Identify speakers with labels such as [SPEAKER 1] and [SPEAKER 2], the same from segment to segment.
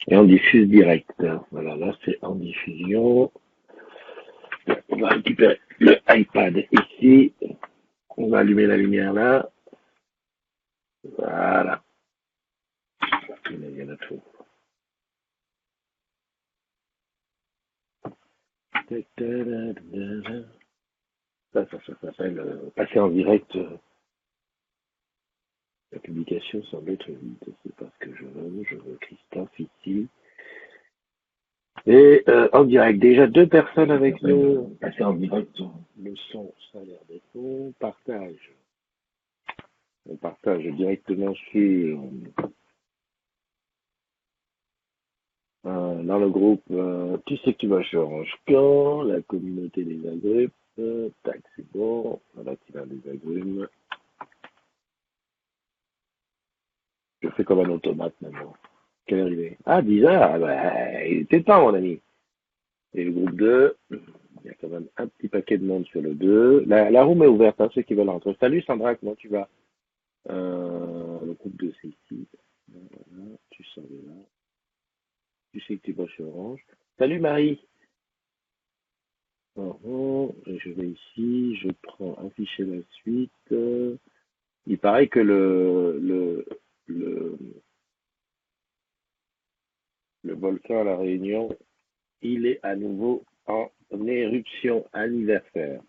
[SPEAKER 1] Et on diffuse direct. Voilà, là c'est en diffusion. On va récupérer le iPad ici. On va allumer la lumière là. Voilà. Il y en a trop. Ça s'appelle passer en direct. La publication semble être vide. C'est pas ce que je veux. Je veux Christophe ici. Et en direct, déjà deux personnes avec nous. Passer en direct. Le son, ça a l'air d'être bon. Partage. On partage directement sur dans le groupe Tu sais que tu vas chez Orange quand la communauté des agrumes. Tac, c'est bon. Voilà qu'il a des agrumes. Je fais comme un automate maintenant. Quelle heure il est? Ah, 10 heures. Ah, bah, il était temps, mon ami. Et le groupe 2, il y a quand même un petit paquet de monde sur le 2. La room est ouverte, hein, ceux qui veulent rentrer. Salut Sandra, comment tu vas? Le groupe 2, c'est ici. Voilà, tu sors de là. Tu sais que tu vas chez Orange. Salut Marie. Je vais ici, je prends afficher la suite. Il paraît que le, le volcan à La Réunion, il est à nouveau en éruption anniversaire.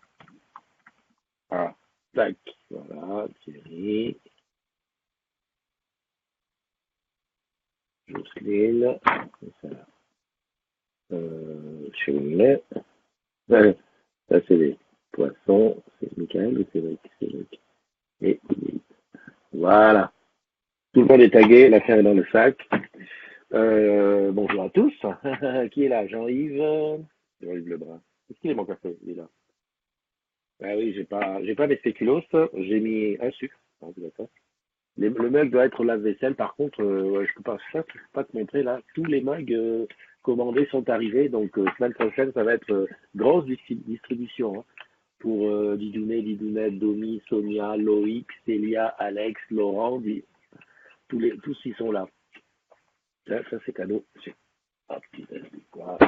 [SPEAKER 1] Ah, tac, voilà, Thierry, Jocelyne, c'est ça. Cheminée. Ça, c'est les poissons. C'est Michael ou c'est Rick? C'est Rick. Et voilà. Tout le monde est tagué, l'affaire est dans le sac. Bonjour à tous. Qui est là? Jean-Yves? Jean-Yves Lebrun. Est-ce qu'il est mon café? Il est là. Ah oui, j'ai pas mes spéculoos. J'ai mis un sucre. Ah, d'accord. Le mug doit être au lave-vaisselle. Par contre, ouais, je peux pas te montrer là. Tous les mugs commandés sont arrivés. Donc, semaine prochaine, ça va être grosse distribution, hein, pour Didounet, Didounette, Domi, Sonia, Loïc, Célia, Alex, Laurent. Tous ils sont là. Ça c'est cadeau. Ah, putain, c'est quoi?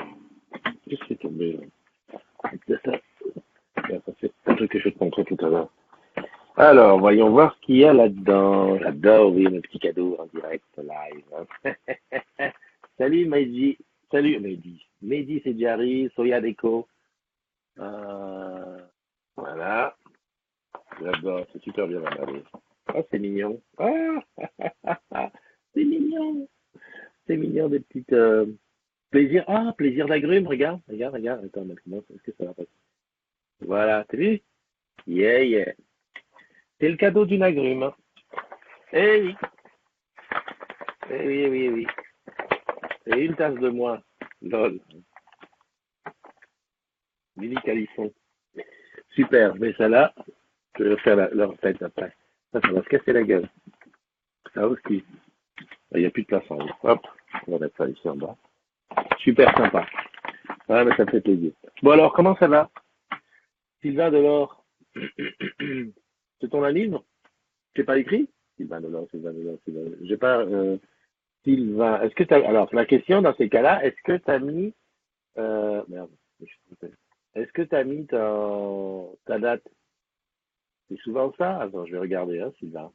[SPEAKER 1] Qu'est-ce qui est tombé là? C'est ça. Ça c'est un truc que je vais te montrer tout à l'heure. Alors, voyons voir ce qu'il y a là-dedans. J'adore ouvrir mes petits cadeaux en direct, live, hein. Salut Mehdi. Salut Mehdi. Mehdi c'est Jarry, Soya Deco. Voilà. J'adore, c'est super bien emballé. Ah, c'est mignon. Ah, c'est mignon. C'est mignon des petites plaisirs. Ah, plaisir d'agrumes, regarde, regarde, regarde. Attends, maintenant, est-ce que ça va passer? Voilà, t'as vu? Yeah, yeah. C'est le cadeau d'une agrume, hein. Eh oui, eh oui, eh oui, eh oui. Et une tasse de moins. Lol. Mini calisson. Super, je mets ça là. Je vais faire leur fête après. Ça va se casser la gueule. Ça aussi. Il n'y a plus de place en haut. Hop, on va mettre ça ici en bas. Super sympa. Ouais, mais ça me fait plaisir. Bon alors, comment ça va? Sylvain Delors. C'est ton livre? Tu n'as pas écrit? Sylvain Delors, Sylvain Delors, Sylvain Delors. J'ai pas... Sylvain, est-ce que tu as... Alors, la question dans ces cas-là, est-ce que tu as mis... Merde, je suis trompé. Est-ce que tu as mis ta date? C'est souvent ça? Attends, je vais regarder, hein, Sylvain.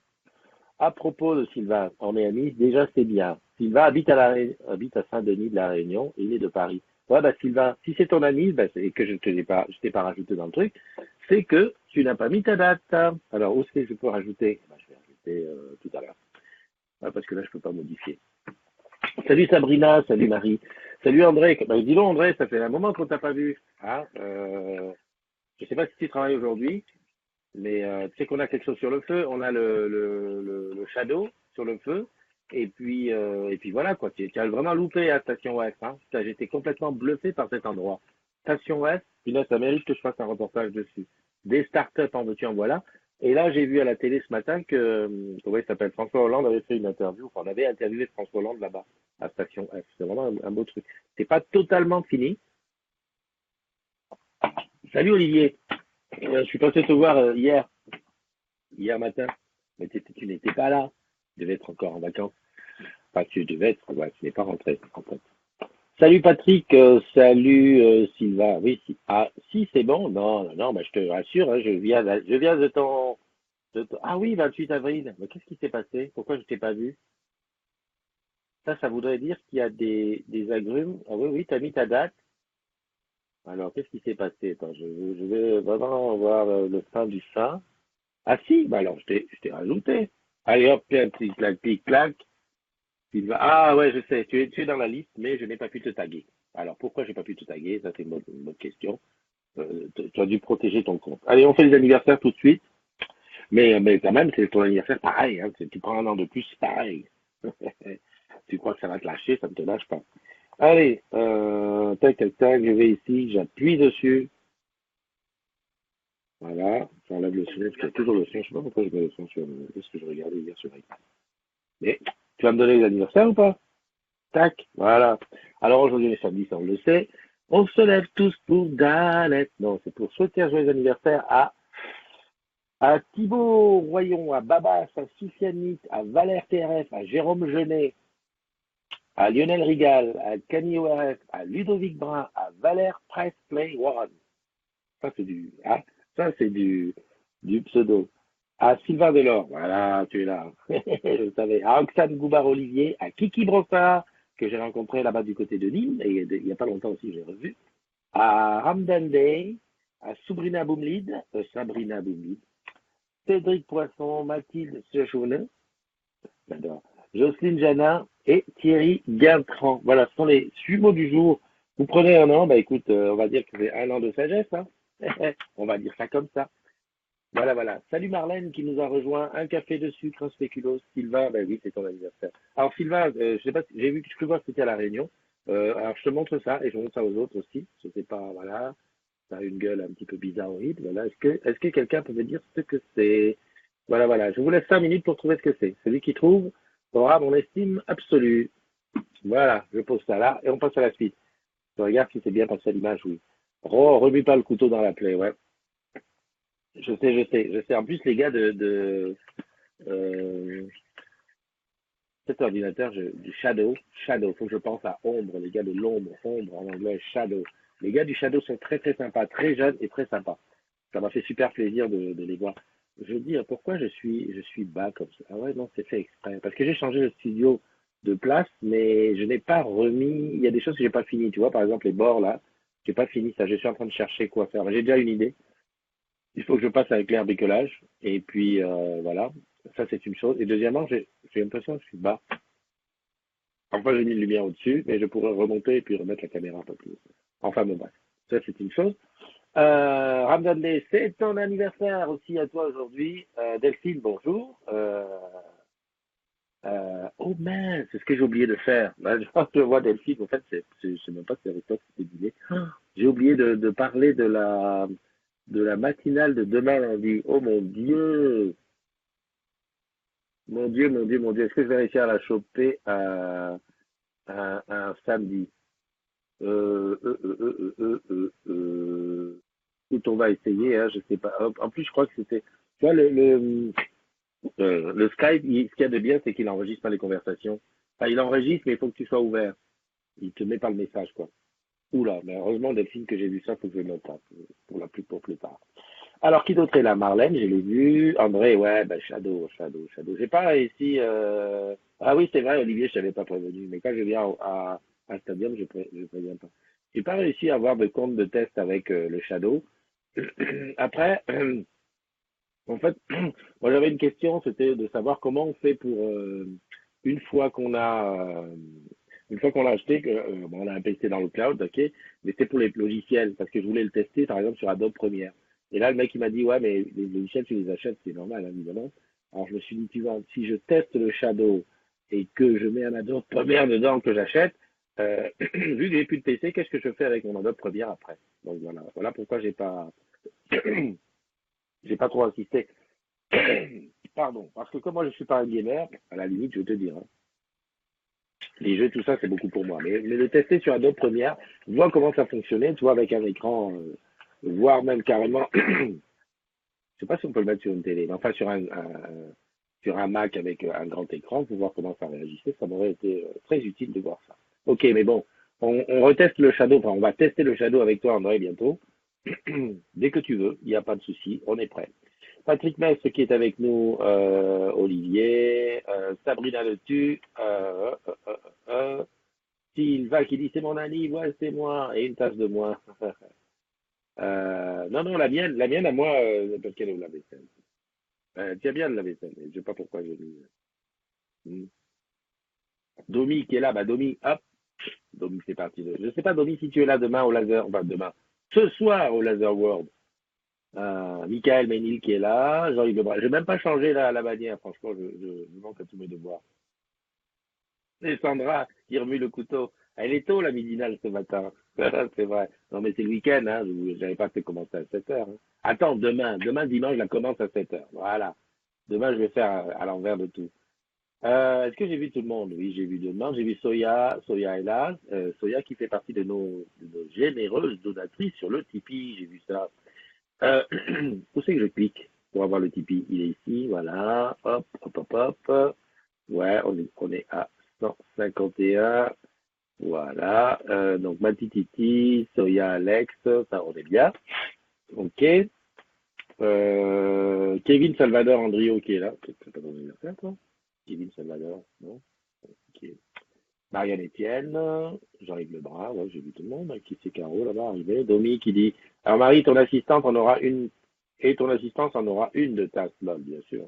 [SPEAKER 1] À propos de Sylvain, on est amis, déjà c'est bien. Sylvain habite à Saint-Denis de la Réunion, et il est de Paris. Ouais, bah Sylvain, si c'est ton ami, bah, et que je t'ai pas rajouté dans le truc, c'est que tu n'as pas mis ta date. Alors, où est-ce que je peux rajouter? Bah, je vais rajouter tout à l'heure. Ah, parce que là, je peux pas modifier. Salut Sabrina, salut Marie, salut André. Bah, dis donc André, ça fait un moment qu'on t'a pas vu. Hein, je sais pas si tu travailles aujourd'hui. Mais tu sais qu'on a quelque chose sur le feu, on a le shadow sur le feu, et puis voilà quoi, tu as vraiment loupé à Station Ouest, hein. J'étais complètement bluffé par cet endroit. Station Ouest, puis là ça mérite que je fasse un reportage dessus. Des startups en veux-tu en voilà. Et là j'ai vu à la télé ce matin que, comment il s'appelle, François Hollande avait fait une interview, enfin on avait interviewé François Hollande là-bas, à Station F. C'est vraiment un beau truc. C'est pas totalement fini. Salut Olivier, je suis passé te voir hier matin, mais tu n'étais pas là. Tu devais être encore en vacances. Enfin, tu devais être, ouais, tu n'es pas rentré, en fait. Salut Patrick, salut Sylvain. Oui, si, ah, si c'est bon. Non, non, non, bah, je te rassure, hein, je viens ah oui, 28 avril. Mais qu'est-ce qui s'est passé? Pourquoi je t'ai pas vu? Ça voudrait dire qu'il y a des agrumes. Ah oui, oui, t'as mis ta date. Alors, qu'est-ce qui s'est passé? Attends, je vais vraiment voir le fin du fin. Ah si, bah alors je t'ai rajouté. Allez hop, tiens, petit clac, clic, clac. Ah ouais, je sais, tu es dans la liste, mais je n'ai pas pu te taguer. Alors pourquoi j'ai pas pu te taguer? Ça c'est une bonne question. Tu as dû protéger ton compte. Allez, on fait les anniversaires tout de suite. Mais quand même, c'est ton anniversaire pareil. Hein. Tu prends un an de plus, pareil. Tu crois que ça va te lâcher, ça ne te lâche pas. Allez, tac, tac, tac, je vais ici, j'appuie dessus. Voilà, j'enlève le son, parce qu'il y a toujours le son. Je sais pas pourquoi je mets le son sur ce que je regardais hier sur iPad. Mais tu vas me donner les anniversaires ou pas? Tac, voilà. Alors aujourd'hui, les samedis, ça on le sait. On se lève tous pour Danette. Non, c'est pour souhaiter un joyeux anniversaire à Thibaut Royon, à Babas, à Soufianit, à Valère TRF, à Jérôme Genet, à Lionel Rigal, à Kanye West, à Ludovic Brun, à Valère Presley Warren. Ça, c'est ça, c'est du pseudo. À Sylvain Delors, voilà, tu es là. Je savais. À Oxane Goubard-Olivier, à Kiki Brossard, que j'ai rencontré là-bas du côté de Nîmes, et il n'y a pas longtemps aussi, j'ai revu. À Ramdan Day, à Sabrina Boumlid, Cédric Poisson, Mathilde Sejoune, j'adore, Jocelyne Janin et Thierry Guintran. Voilà, ce sont les jumeaux du jour. Vous prenez un an, bah écoute, on va dire que c'est un an de sagesse, hein. On va dire ça comme ça. Voilà, voilà. Salut Marlène qui nous a rejoint. Un café de sucre, un spéculoos. Sylvain, ben oui, c'est ton anniversaire. Alors Sylvain, je sais pas, j'ai vu que je peux voir que c'était à la Réunion. Alors je te montre ça et je montre ça aux autres aussi. Je sais pas, voilà. Ça a une gueule un petit peu bizarre, horrible. Voilà. Est-ce que quelqu'un peut me dire ce que c'est? Voilà, voilà. Je vous laisse 5 minutes pour trouver ce que c'est. Celui qui trouve aura mon estime absolue. Voilà, je pose ça là et on passe à la suite. Je regarde si c'est bien passé à l'image, oui. Oh, remets pas le couteau dans la plaie, ouais. Je sais. En plus, les gars euh, cet ordinateur, du Shadow, faut que je pense à ombre, les gars de ombre en anglais, Shadow. Les gars du Shadow sont très très sympas, très jeunes et très sympas. Ça m'a fait super plaisir de les voir. Je dis, pourquoi je suis bas comme ça? Ah ouais, non, c'est fait exprès. Parce que j'ai changé le studio de place, mais je n'ai pas remis, il y a des choses que j'ai pas fini, tu vois, par exemple les bords là, j'ai pas fini ça, je suis en train de chercher quoi faire. J'ai déjà une idée. Il faut que je passe avec l'air bricolage. Et puis, voilà. Ça, c'est une chose. Et deuxièmement, j'ai l'impression que je suis bas. Enfin, j'ai mis une lumière au-dessus, mais je pourrais remonter et puis remettre la caméra un peu plus. Enfin, bon, bref. Ça, c'est une chose. Ramdan Bey, c'est ton anniversaire aussi à toi aujourd'hui. Delphine, bonjour. Oh mince, c'est ce que j'ai oublié de faire. Là, je vois Delphine, en fait, je sais même pas si c'est avec toi que c'était dîner. J'ai oublié de parler de la matinale de demain lundi. Oh mon Dieu! Mon Dieu, mon Dieu, mon Dieu. Est-ce que je vais réussir à la choper un samedi? Écoute, on va essayer, hein, je sais pas. En plus, je crois que c'était. Tu vois, le Skype, ce qu'il y a de bien, c'est qu'il n'enregistre pas les conversations. Enfin, il enregistre, mais il faut que tu sois ouvert. Il te met pas le message, quoi. Oula, mais heureusement, Delphine, que j'ai vu ça, faut que je le note hein, pour plus tard. Alors, qui d'autre est là? Marlène, je l'ai vu. André, ouais, bah, Shadow. J'ai pas réussi. Ah oui, c'est vrai, Olivier, je t'avais pas prévenu. Mais quand je viens à Stadium, je préviens pas. J'ai pas réussi à avoir de compte de test avec le Shadow. Après, en fait, moi j'avais une question, c'était de savoir comment on fait pour une fois qu'on a une fois qu'on l'a acheté, bon, on a un PC dans le cloud, ok, mais c'est pour les logiciels parce que je voulais le tester par exemple sur Adobe Premiere. Et là le mec il m'a dit ouais mais les logiciels tu les achètes c'est normal hein, évidemment. Alors je me suis dit tu vois si je teste le Shadow et que je mets un Adobe Premiere dedans que j'achète, vu que j'ai plus de PC, qu'est-ce que je fais avec mon Adobe Premiere après? Donc voilà pourquoi j'ai pas trop insisté. Pardon, parce que comme moi je suis pas un gamer, à la limite je vais te dire, hein, les jeux tout ça c'est beaucoup pour moi. Mais le tester sur Adobe Premiere, voir comment ça fonctionnait, tu vois avec un écran, voire même carrément, je sais pas si on peut le mettre sur une télé, mais enfin sur sur un Mac avec un grand écran pour voir comment ça réagissait. Ça m'aurait été très utile de voir ça. Ok, mais bon, on reteste le Shadow, enfin, on va tester le Shadow avec toi, André, bientôt. Dès que tu veux, il n'y a pas de souci, on est prêt. Patrick Mestre qui est avec nous, Olivier, Sabrina Le Tu, Sylvain qui dit c'est mon ami, ouais, c'est moi, et une tasse de moins. Non, non, la mienne à moi, parce qu'elle est où la vaisselle? Tiens bien de la vaisselle, je sais pas pourquoi j'ai mis. Hmm. Domi qui est là, bah Domi, hop, Domi c'est parti. Je sais pas, Domi, si tu es là demain au laser, enfin demain, ce soir au Laser World. Michael Ménil qui est là, Jean-Yves Lebrun. J'ai même pas changé la bannière, franchement, je manque à tous mes devoirs. Et Sandra qui remue le couteau. Elle est tôt la midinale ce matin. C'est vrai. Non mais c'est le week-end, hein. J'avais pas fait commencer à 7 heures. Hein. Attends, demain dimanche, la commence à 7 heures. Voilà. Demain, je vais faire à l'envers de tout. Est-ce que j'ai vu tout le monde? Oui, j'ai vu tout le monde. J'ai vu Soya est là. Soya qui fait partie de nos généreuses donatrices sur le Tipeee. J'ai vu ça. Euh, où c'est que je clique pour avoir le Tipeee? Il est ici, voilà. Hop, hop, hop, hop. Ouais, on est à 151. Voilà. Donc, Matititi, Soya Alex, ça, on est bien. Ok. Kevin Salvador Andrio qui est là. C'est pas ton anniversaire, toi? Kevin Salvador, non? Ok. Marianne Etienne, Jean-Yves Lebrun, ouais, j'ai vu tout le monde, hein, qui c'est Caro là-bas arrivé. Domi qui dit, alors Marie, ton assistante en aura une, et ton assistance en aura une de ta slot, bien sûr.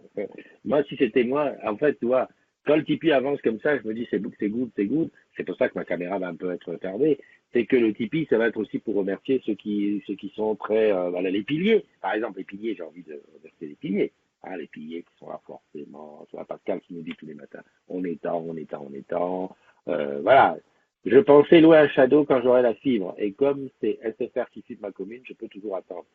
[SPEAKER 1] Moi, si c'était moi, en fait, tu vois, quand le Tipeee avance comme ça, je me dis c'est good, c'est good. C'est pour ça que ma caméra va un peu être retardée. C'est que le Tipeee, ça va être aussi pour remercier ceux qui sont très, voilà, les piliers. Par exemple, les piliers, j'ai envie de remercier les piliers. Ah, les piliers qui sont là forcément. Tu vois, Pascal qui nous dit tous les matins, on est temps, on est temps, on est temps. Voilà. Je pensais louer un Shadow quand j'aurai la fibre. Et comme c'est SFR qui suit ma commune, je peux toujours attendre.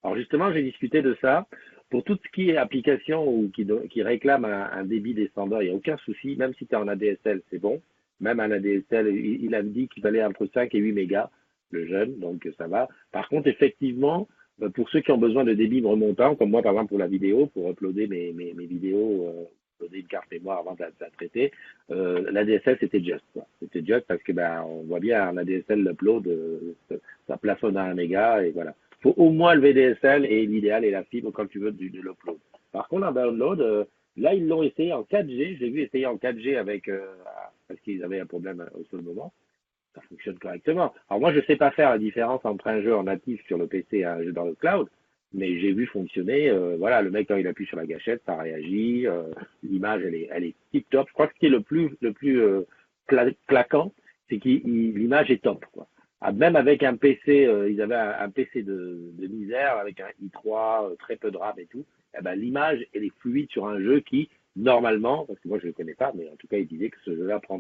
[SPEAKER 1] Alors justement, j'ai discuté de ça. Pour tout ce qui est application ou qui réclame un débit descendant, il n'y a aucun souci. Même si tu es en ADSL, c'est bon. Même en ADSL, il a dit qu'il fallait entre 5 et 8 mégas, le jeune, donc ça va. Par contre, effectivement, pour ceux qui ont besoin de débit remontant, comme moi par exemple pour la vidéo, pour uploader mes vidéos, uploader une carte mémoire avant de la traiter, l'ADSL c'était juste. C'était juste parce que on voit bien en ADSL l'upload, ça plafonne à 1 méga et voilà. Il faut au moins le VDSL et l'idéal est la fibre quand tu veux de l'upload. Par contre, en download, là, ils l'ont essayé en 4G. J'ai vu essayer en 4G parce qu'ils avaient un problème au seul moment. Ça fonctionne correctement. Alors moi, je ne sais pas faire la différence entre un jeu en natif sur le PC et un jeu dans le cloud, mais j'ai vu fonctionner. Voilà, le mec, quand il appuie sur la gâchette, ça réagit. L'image, elle est tip top. Je crois que ce qui est le plus claquant, c'est que l'image est top, quoi. Ah, même avec un PC, ils avaient un PC de misère avec un i3, très peu de RAM et tout. Eh ben, l'image, elle est fluide sur un jeu qui, normalement, parce que moi je ne le connais pas, mais en tout cas, il disait que ce jeu-là prend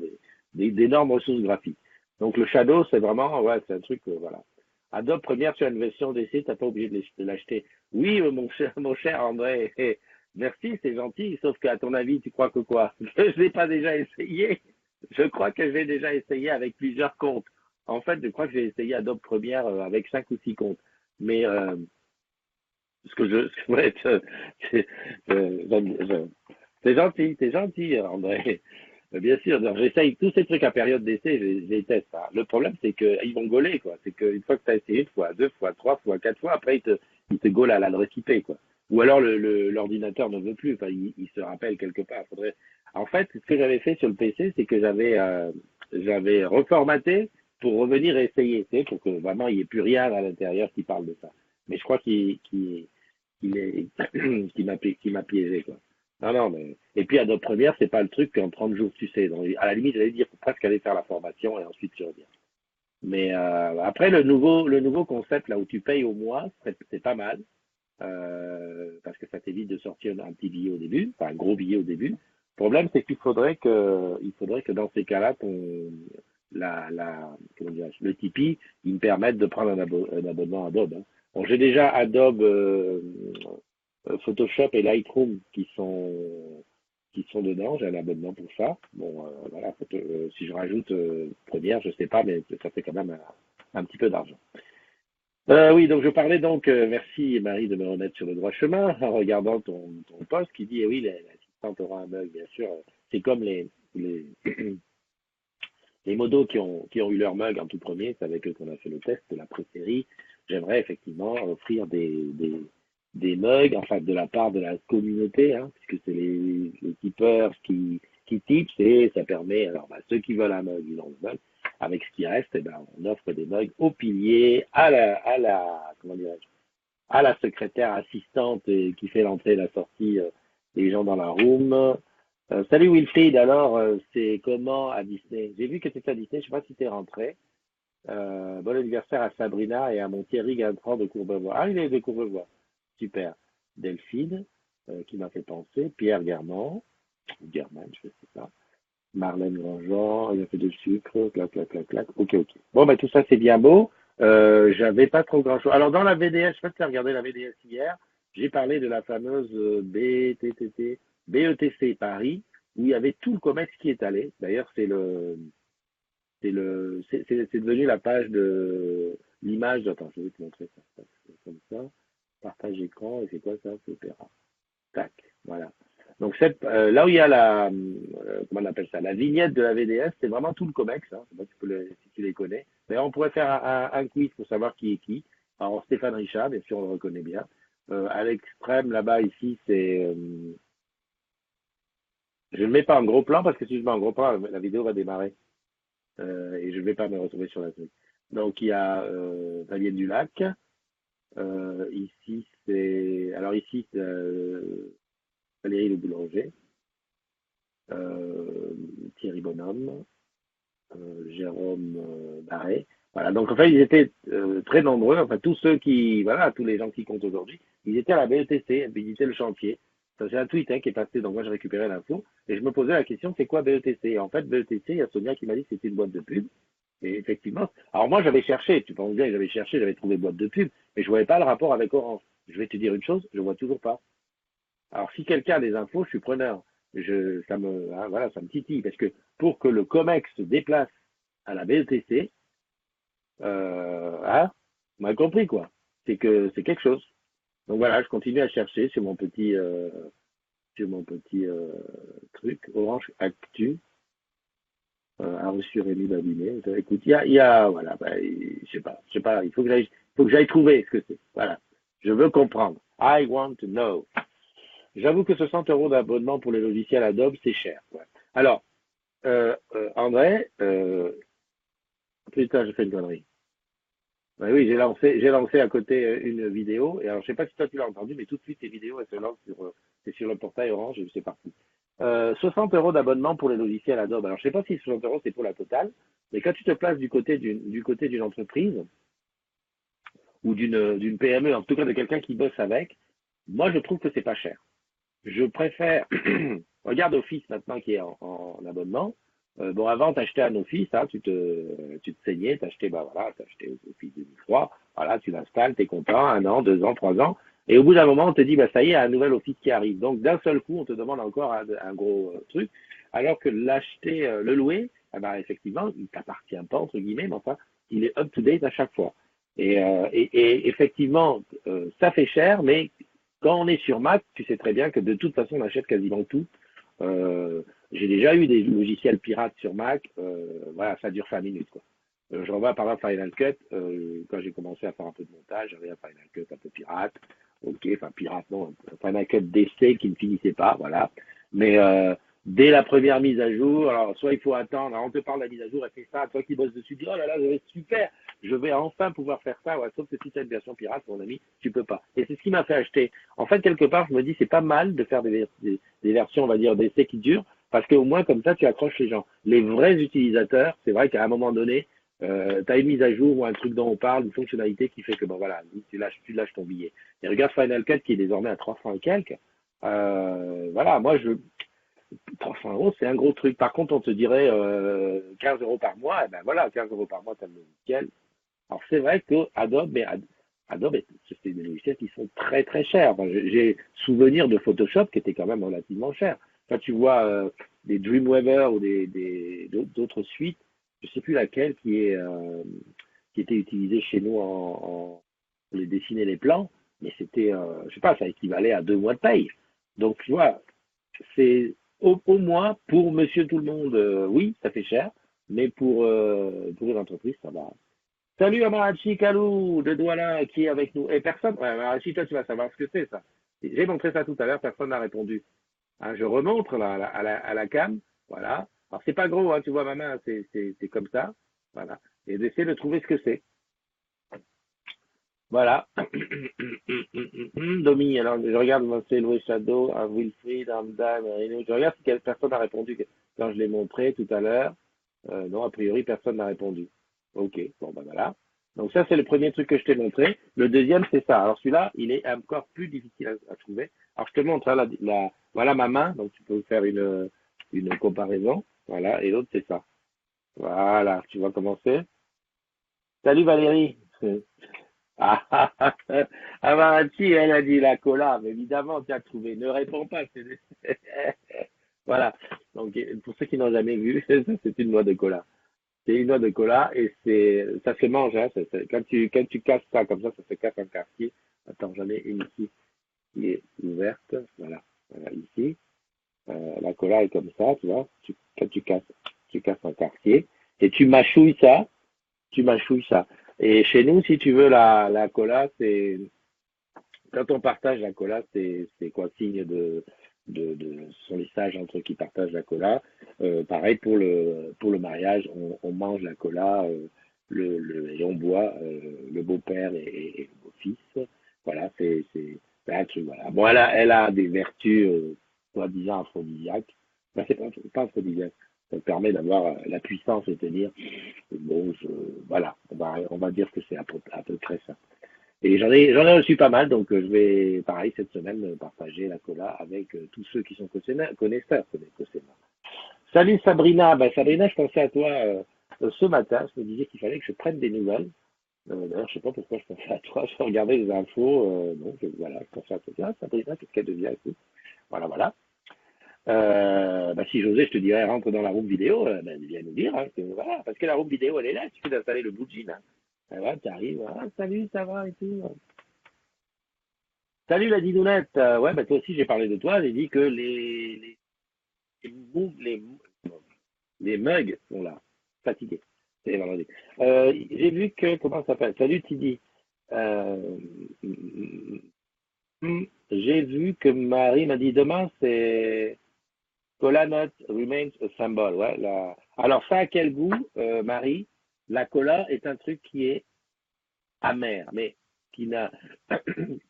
[SPEAKER 1] d'énormes ressources graphiques. Donc le Shadow, c'est vraiment, ouais, c'est un truc, voilà. Adobe Premiere sur une version d'essai, t'as pas obligé de l'acheter. Oui, mon cher André, merci, c'est gentil, sauf qu'à ton avis, tu crois que quoi? Que je l'ai pas déjà essayé? Je crois que j'ai déjà essayé avec plusieurs comptes. En fait, je crois que j'ai essayé Adobe Premiere avec 5 ou 6 comptes. Mais ouais, c'est gentil, André. Bien sûr, donc j'essaye tous ces trucs à période d'essai, je les teste. Hein. Le problème, c'est qu'ils vont gauler, quoi. C'est qu'une fois que tu as essayé une fois, 2 fois, 3 fois, 4 fois, après, ils te gaulent à l'adresse IP, quoi. Ou alors l'ordinateur ne veut plus, enfin, il se rappelle quelque part. En fait, ce que j'avais fait sur le PC, c'est que j'avais reformaté pour revenir essayer, tu sais, pour que vraiment il n'y ait plus rien à l'intérieur qui parle de ça. Mais je crois qu'il est, qu'il m'a piégé, quoi. Non, non, mais. Et puis, Adobe Premiere, c'est pas le truc qu'en 30 jours, tu sais. Donc, à la limite, j'allais dire, faut presque aller faire la formation et ensuite tu reviens. Mais après, le nouveau concept, là où tu payes au mois, c'est pas mal. Parce que ça t'évite de sortir un petit billet au début, enfin un gros billet au début. Le problème, c'est il faudrait que dans ces cas-là, comment dirais-je, le Tipeee, il me permette de prendre un abonnement Adobe. Hein. Bon, j'ai déjà Adobe Photoshop et Lightroom qui sont dedans. J'ai un abonnement pour ça. Bon, voilà, si je rajoute Premiere, je sais pas, mais ça fait quand même un petit peu d'argent. Oui, donc je parlais donc, merci Marie de me remettre sur le droit chemin en regardant ton post qui dit, eh oui, l'assistante aura un bug, bien sûr. C'est comme les, les modos qui ont eu leur mug en tout premier, c'est avec eux qu'on a fait le test de la pré-série. J'aimerais effectivement offrir des mugs, enfin de la part de la communauté, hein, puisque c'est les tipeurs qui tipent, et ça permet, alors bah, ceux qui veulent un mug, ils ont le mug. Avec ce qui reste, eh ben, on offre des mugs au pilier, comment dirais-je, à la secrétaire assistante qui fait l'entrée et la sortie des gens dans la room. Salut Wilfried, alors c'est comment à Disney? J'ai vu que tu étais à Disney, je sais pas si tu es rentré. Bon anniversaire à Sabrina et à mon Thierry Gantran de Courbevoie. Ah, il est de Courbevoie. Super. Delphine, qui m'a fait penser. Pierre German, German, je sais pas. Marlène Grandjean, il a fait de sucre, clac, clac, clac, clac. Ok, ok. Bon, ben tout ça c'est bien beau. J'avais pas trop grand-chose. Alors dans la VDS, je sais pas si tu as regardé la VDS hier, j'ai parlé de la fameuse BETC Paris, où il y avait tout le COMEX qui est allé. D'ailleurs, c'est devenu la page de l'image. Attends, je vais te montrer ça. Comme ça. Partage écran, et c'est quoi ça? C'est Opéra. Tac, voilà. Donc là où il y a comment on appelle ça, la vignette de la VDS, c'est vraiment tout le COMEX. Hein. Je sais pas si tu les connais. D'ailleurs, on pourrait faire un quiz pour savoir qui est qui. Alors Stéphane Richard, bien sûr, on le reconnaît bien. À l'extrême, là-bas, ici, je ne le mets pas en gros plan parce que si je mets en gros plan, la vidéo va démarrer et je ne vais pas me retrouver sur la truc. Donc il y a Valienne du Lac. Ici, c'est Valérie Le Boulanger. Thierry Bonhomme, Jérôme Barré. Voilà, donc en fait, ils étaient très nombreux, enfin tous ceux qui, voilà, tous les gens qui comptent aujourd'hui, ils étaient à la BETC, ils visitaient le chantier. Ça, c'est un tweet hein, qui est passé, donc moi j'ai récupéré l'info, et je me posais la question, c'est quoi BETC? En fait, BETC, il y a Sonia qui m'a dit que c'était une boîte de pub, et effectivement, alors moi j'avais cherché, tu penses bien, j'avais cherché, j'avais trouvé boîte de pub, mais je voyais pas le rapport avec Orange. Je vais te dire une chose, je vois toujours pas. Alors, si quelqu'un a des infos, je suis preneur. Voilà, ça me titille parce que pour que le COMEX se déplace à la BETC, hein, on a compris quoi. C'est que c'est quelque chose. Donc voilà, je continue à chercher sur mon petit truc Orange Actu. A reçu Rémi Babinet. Écoute, voilà, bah, je sais pas, faut que j'aille trouver ce que c'est. Voilà, je veux comprendre. I want to know. J'avoue que 60 euros d'abonnement pour les logiciels Adobe, c'est cher. Ouais. Alors, André, putain, j'ai fait une connerie. Ouais, oui, j'ai lancé à côté une vidéo. Et alors, je sais pas si toi tu l'as entendu, mais tout de suite, les vidéos, elles se lancent c'est sur le portail Orange et c'est parti. 60 euros d'abonnement pour les logiciels Adobe. Alors, je sais pas si 60 euros c'est pour la totale, mais quand tu te places du côté d'une entreprise ou d'une PME, en tout cas de quelqu'un qui bosse avec, moi, je trouve que c'est pas cher. Je préfère, regarde Office maintenant qui est en abonnement. Bon, avant, t'achetais un Office, hein, tu te saignais, t'achetais Office 2003, voilà, tu l'installes, t'es content, 1 an, 2 ans, 3 ans. Et au bout d'un moment, on te dit, bah, ça y est, un nouvel Office qui arrive. Donc, d'un seul coup, on te demande encore un gros truc. Alors que l'acheter, le louer, eh ben, effectivement, il t'appartient pas, entre guillemets, mais enfin, il est up to date à chaque fois. Et effectivement, ça fait cher, mais quand on est sur Mac, tu sais très bien que de toute façon, on achète quasiment tout. J'ai déjà eu des logiciels pirates sur Mac. Voilà, ça dure 5 minutes. Quoi. Je revois par exemple Final Cut. Quand j'ai commencé à faire un peu de montage, j'avais un Final Cut un peu pirate. Ok, enfin pirate, non. Un Final Cut d'essai qui ne finissait pas. Voilà. Mais dès la première mise à jour, alors soit il faut attendre, alors on te parle de la mise à jour, elle fait ça, toi qui bosses dessus, dis oh là là, ça va être super, je vais enfin pouvoir faire ça, ouais, sauf que si tu as une version pirate, mon ami, tu peux pas. Et c'est ce qui m'a fait acheter. En fait, quelque part, je me dis, c'est pas mal de faire des versions, on va dire, d'essais qui durent, parce qu'au moins, comme ça, tu accroches les gens. Les vrais utilisateurs, c'est vrai qu'à un moment donné, tu as une mise à jour ou un truc dont on parle, une fonctionnalité qui fait que, bon voilà, tu lâches ton billet. Et regarde Final Cut qui est désormais à 300 et quelques. Voilà, moi, 300 euros, c'est un gros truc. Par contre, on te dirait 15 euros par mois, et ben voilà, 15 euros par mois, t'as le logiciel. Alors, c'est vrai que Adobe, c'est des logiciels qui sont très très chers. Enfin, j'ai souvenir de Photoshop qui était quand même relativement cher. Quand tu vois des Dreamweaver ou d'autres suites, je sais plus laquelle qui était utilisée chez nous les dessiner les plans, mais c'était, je sais pas, ça équivalait à 2 mois de paye. Donc, tu vois, c'est au moins pour monsieur tout le monde, oui, ça fait cher, mais pour une entreprise, ça va. Salut Amarachi Kalou de Douala qui est avec nous. Et personne, ouais, Amarachi, toi tu vas savoir ce que c'est ça. J'ai montré ça tout à l'heure, personne n'a répondu. Hein, je remontre là, à la cam, voilà. Alors c'est pas gros, hein, tu vois ma main, c'est comme ça, voilà. Et d'essayer de trouver ce que c'est. Voilà. Domi, alors je regarde Marcel Louis Shadow, Wilfried, Hamdan, Reno. Je regarde si quelle personne a répondu quand je l'ai montré tout à l'heure. Non, a priori, personne n'a répondu. Ok, bon ben voilà. Donc ça, c'est le premier truc que je t'ai montré. Le deuxième, c'est ça. Alors celui-là, il est encore plus difficile à trouver. Alors je te montre hein, voilà ma main, donc tu peux faire une comparaison. Voilà, et l'autre, c'est ça. Voilà, tu vas commencer. Salut Valérie. Ah, ah, ah, Amarachi, elle a dit la cola, mais évidemment, tu as trouvé. Ne réponds pas. Voilà. Donc, pour ceux qui n'ont jamais vu, c'est une noix de cola. C'est une noix de cola et ça se mange. Hein, quand tu casses ça comme ça se casse en quartier. Attends, j'en ai une ici qui est ouverte. Voilà. Voilà, ici. La cola est comme ça, tu vois. Quand tu casses en quartier et tu mâchouilles ça. Tu mâchouilles ça. Et chez nous, si tu veux, la cola, quand on partage la cola, c'est quoi signe ce sont les sages entre qui partagent la cola. Pareil pour le mariage, on mange la cola, et on boit le beau-père et le beau-fils. Voilà, c'est un truc. Voilà. Bon, elle a des vertus soi-disant aphrodisiaques. Ben, c'est pas aphrodisiaque. Ça permet d'avoir la puissance et tenir. Bon, voilà, on va dire que c'est à peu près ça. Et j'en ai reçu pas mal, donc je vais, pareil, cette semaine, partager la cola avec tous ceux qui sont connaisseurs. Salut Sabrina, ben, Sabrina, je pensais à toi ce matin, je me disais qu'il fallait que je prenne des nouvelles. D'ailleurs, je sais pas pourquoi je pensais à toi, je regardais les infos, donc voilà, je pensais à toi. Ah, Sabrina, qu'est-ce qu'elle devient et tout. Voilà, voilà. Bah, si j'osais, je te dirais, rentre dans la room vidéo, ben, viens nous dire, hein, voilà, parce que la room vidéo, elle est là, il suffit d'installer le blue jean, hein. Voilà, tu arrives, ah, salut, ça va et tout. Salut la didounette. Ouais, bah toi aussi j'ai parlé de toi. J'ai dit que les mugs sont là, fatigués. C'est vendredi. J'ai vu que comment ça s'appelle? Salut Tidy. Euh, j'ai vu que Marie m'a dit demain c'est Cola Nut remains a symbol. Ouais. Alors ça a quel goût, Marie? La cola est un truc qui est amer, mais qui n'a,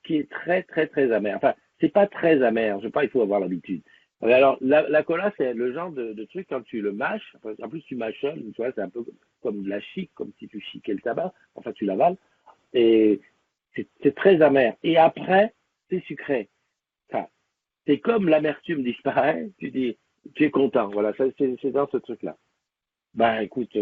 [SPEAKER 1] qui est très très très amer. Enfin, c'est pas très amer. Je sais pas, il faut avoir l'habitude. Alors, la cola, c'est le genre de truc quand tu le mâches. En plus, tu mâchonnes, tu vois, c'est un peu comme de la chic, comme si tu chiquais le tabac. Enfin, tu l'avales. Et c'est très amer. Et après, c'est sucré. Enfin, c'est comme l'amertume disparaît. Tu dis, tu es content. Voilà, c'est dans ce truc-là. Ben, écoute,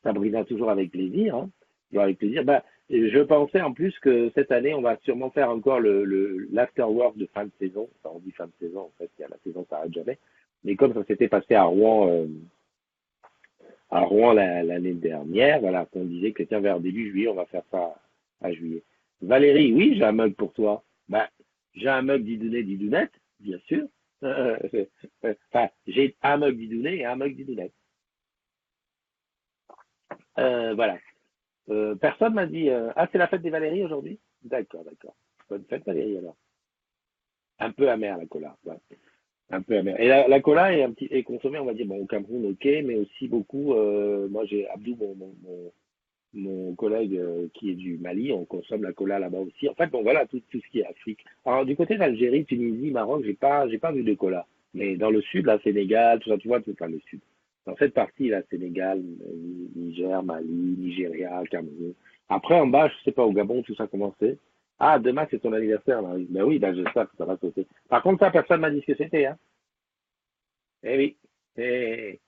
[SPEAKER 1] Sabrina, toujours avec plaisir, hein. Toujours avec plaisir. Ben, je pensais en plus que cette année, on va sûrement faire encore l'afterwork de fin de saison. Enfin, on dit fin de saison, en fait, la saison s'arrête jamais. Mais comme ça s'était passé à Rouen l'année dernière, voilà, qu'on disait que tiens, vers début juillet, on va faire ça à juillet. Valérie, oui, j'ai un mug pour toi. Ben, j'ai un mug d'Idounet d'Idounette, bien sûr. Enfin, j'ai un mug d'Idounet et un mug d'Idounette. Voilà. Personne m'a dit ah, c'est la fête des Valéries aujourd'hui? D'accord, d'accord. Bonne fête Valérie alors. Un peu amère la cola. Ouais. Un peu amère. Et la cola est consommée, on va dire, bon, au Cameroun, ok, mais aussi beaucoup. Moi, j'ai Abdou, mon collègue qui est du Mali, on consomme la cola là-bas aussi. En fait, bon, voilà, tout ce qui est Afrique. Alors, du côté d'Algérie, Tunisie, Maroc, j'ai pas vu de cola. Mais dans le sud, là, Sénégal, tout ça, tu vois, tout dans le sud. Dans cette partie, là, Sénégal, Niger, Mali, Nigeria, Cameroun. Après, en bas, je sais pas, au Gabon, tout ça commençait. Ah, demain, c'est ton anniversaire, là. Ben oui, ben j'espère que ça va sauter. Par contre, ça, personne m'a dit ce que c'était, hein. Eh oui. Eh,